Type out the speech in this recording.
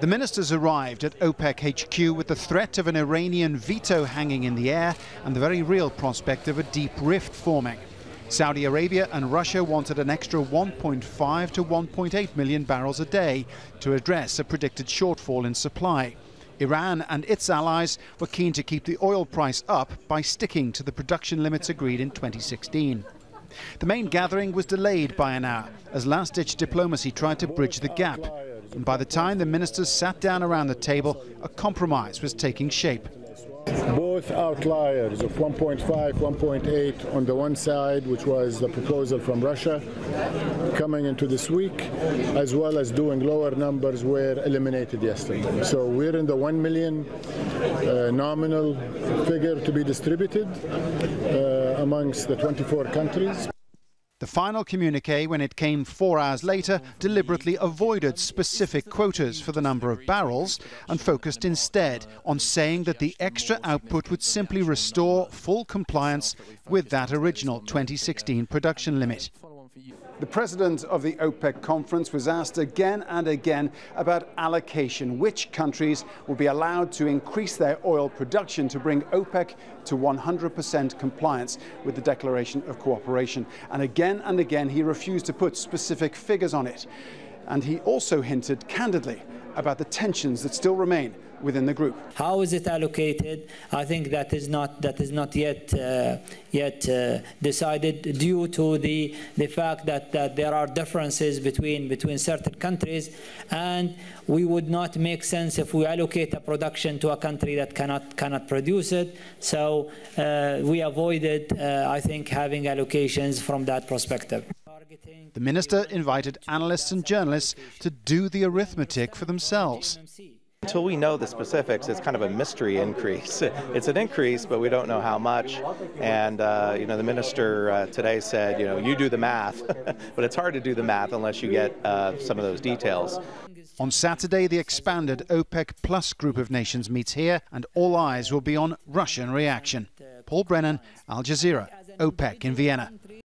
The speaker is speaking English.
The ministers arrived at OPEC HQ with the threat of an Iranian veto hanging in the air and the very real prospect of a deep rift forming. Saudi Arabia and Russia wanted an extra 1.5 to 1.8 million barrels a day to address a predicted shortfall in supply. Iran and its allies were keen to keep the oil price up by sticking to the production limits agreed in 2016. The main gathering was delayed by an hour as last-ditch diplomacy tried to bridge the gap. And by the time the ministers sat down around the table, a compromise was taking shape. Both outliers of 1.5, 1.8 on the one side, which was the proposal from Russia coming into this week, as well as doing lower numbers, were eliminated yesterday. So we're in the 1 million nominal figure to be distributed amongst the 24 countries. The final communique, when it came 4 hours later, deliberately avoided specific quotas for the number of barrels and focused instead on saying that the extra output would simply restore full compliance with that original 2016 production limit. The president of the OPEC conference was asked again and again about allocation, which countries will be allowed to increase their oil production to bring OPEC to 100% compliance with the Declaration of Cooperation. And again he refused to put specific figures on it. And he also hinted candidly about the tensions that still remain within the group. How is it allocated? I think that is not yet decided, due to the fact that there are differences between certain countries, and we would not make sense if we allocate a production to a country that cannot produce it. So we avoided, I think, having allocations from that perspective. The minister invited analysts and journalists to do the arithmetic for themselves. Until we know the specifics, it's kind of a mystery increase. It's an increase, but we don't know how much. And the minister today said, you do the math, but it's hard to do the math unless you get some of those details. On Saturday, the expanded OPEC Plus group of nations meets here, and all eyes will be on Russian reaction. Paul Brennan, Al Jazeera, OPEC in Vienna.